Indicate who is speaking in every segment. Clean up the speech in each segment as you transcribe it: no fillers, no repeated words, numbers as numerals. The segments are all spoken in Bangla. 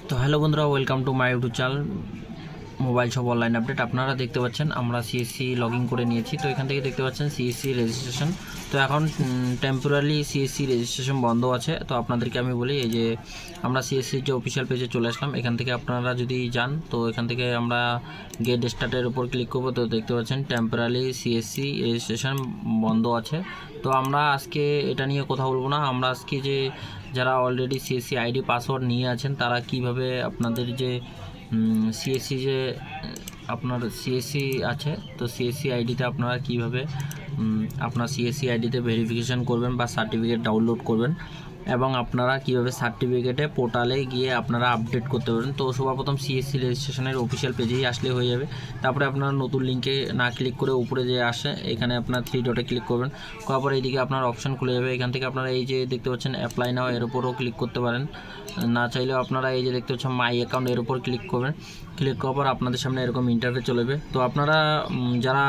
Speaker 1: তো হ্যালো বন্ধুরা, welcome to my YouTube channel mobile shop online update. আপনারা দেখতে পাচ্ছেন আমরা সিএসসি লগ ইন করে নিয়েছি। তো এখান থেকে দেখতে পাচ্ছেন সিএসসি রেজিস্ট্রেশন। তো এখন টেম্পোরারি সিএসসি রেজিস্ট্রেশন বন্ধ আছে। তো আপনাদেরকে আমি বলি, এই যে আমরা সিএসসির যে অফিসিয়াল পেজে চলে আসলাম। এখান থেকে আপনারা যদি যান, তো এখান থেকে আমরা গেট স্টার্টের উপর ক্লিক করবো। তো দেখতে পাচ্ছেন টেম্পোরারি সিএসসি রেজিস্ট্রেশন বন্ধ আছে। তো আমরা আজকে এটা নিয়ে কথা বলবো না। আমরা আজকে যে যারা অলরেডি সিএসসি আইডি পাসওয়ার্ড নিয়ে আছেন, তারা কিভাবে আপনাদের যে সিএসসি যে আপনার সিএসসি আছে, তো সিএসসি আইডিতে আপনারা কিভাবে আপনার সিএসসি আইডিতে ভেরিফিকেশন করবেন বা সার্টিফিকেট ডাউনলোড করবেন, এবং আপনারা কিভাবে সার্টিফিকেটে পোর্টালে গিয়ে আপনারা আপডেট করতে পারবেন। তো সর্বপ্রথম সিএসসি রেজিস্ট্রেশনের অফিসিয়াল পেজেই আসলে হয়ে যাবে। তারপরে আপনারা নতুন লিঙ্কে না ক্লিক করে উপরে যে আসে, এখানে আপনার 3 ডটে ক্লিক করবেন। করার পরে এইদিকে আপনার অপশান খুলে যাবে। এখান থেকে আপনারা এই যে দেখতে পাচ্ছেন অ্যাপ্লাই নাও, এর উপরও ক্লিক করতে পারেন। না চাইলেও আপনারা এই যে দেখতে পাচ্ছেন মাই অ্যাকাউন্ট, এর উপর ক্লিক করবেন। ক্লিক করার পর আপনাদের সামনে এরকম ইন্টারফেস চলে যাবে। তো আপনারা যারা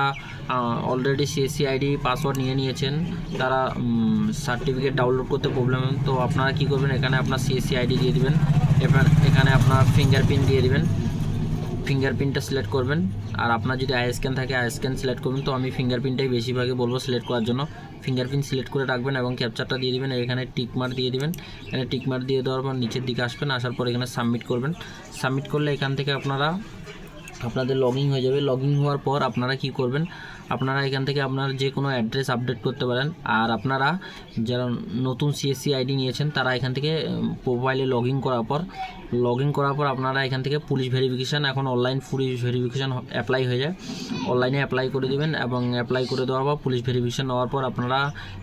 Speaker 1: অলরেডি সিএসসি আইডি পাসওয়ার্ড নিয়েছেন, তারা সার্টিফিকেট ডাউনলোড করতে প্রবলেম। তো আপনারা কী করবেন, এখানে আপনার সিএসসি আইডি দিয়ে দিবেন। এবার এখানে আপনার ফিঙ্গারপ্রিন্ট দিয়ে দিবেন। ফিঙ্গারপ্রিন্টটা সিলেক্ট করবেন। আর আপনার যদি আই স্ক্যান থাকে, আই স্ক্যান সিলেক্ট করবেন। তো আমি ফিঙ্গারপ্রিন্টটাই বেশিরভাগই বলবো সিলেক্ট করার জন্য। ফিঙ্গারপ্রিন্ট সিলেক্ট করে রাখবেন এবং ক্যাপচারটা দিয়ে দিবেন। এখানে টিকমার্ক দিয়ে দিবেন। এখানে টিকমার্ক দিয়ে দেওয়ার পর নিচের দিকে আসবেন। আসার পর এখানে সাবমিট করবেন। সাবমিট করলে এখান থেকে আপনাদের লগইন হয়ে যাবে। লগইন হওয়ার পর আপনারা কি করবেন, আপনারা এখান থেকে আপনার যে কোনো অ্যাড্রেস আপডেট করতে পারেন। আর আপনারা যারা নতুন সিএসসি আইডি নিয়েছেন, তারা এখান থেকে প্রোফাইলে লগইন করার পর আপনারা এখান থেকে পুলিশ ভেরিফিকেশান, এখন অনলাইন পুলিশ ভেরিফিকেশান অ্যাপ্লাই হয়ে যায়। অনলাইনে অ্যাপ্লাই করে দেবেন এবং অ্যাপ্লাই করে দেওয়ার পর পুলিশ ভেরিফিকেশান নেওয়ার পর আপনারা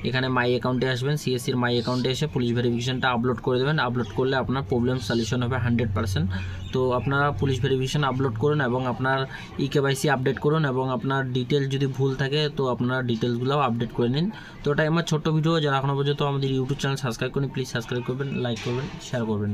Speaker 1: এখানে মাই অ্যাকাউন্টে আসবেন। সিএসসির মাই অ্যাকাউন্টে এসে পুলিশ ভেরিফিকেশানটা আপলোড করে দেবেন। আপলোড করলে আপনার প্রবলেম সলিউশন হবে 100%। তো আপনারা পুলিশ ভেরিফিকেশান আপলোড করুন এবং আপনার ইকেওয়াইসি আপডেট করুন, এবং আপনার ডিটেলস যদি ভুল থাকে, তো আপনার ডিটেলসগুলোও আপডেট করে নিন। তো এটাই আমার ছোট্ট ভিডিও। যারা এখনও পর্যন্ত আমাদের ইউটিউব চ্যানেল সাবস্ক্রাইব করেন, প্লিজ সাবস্ক্রাইব করবেন, লাইক করবেন, শেয়ার করবেন।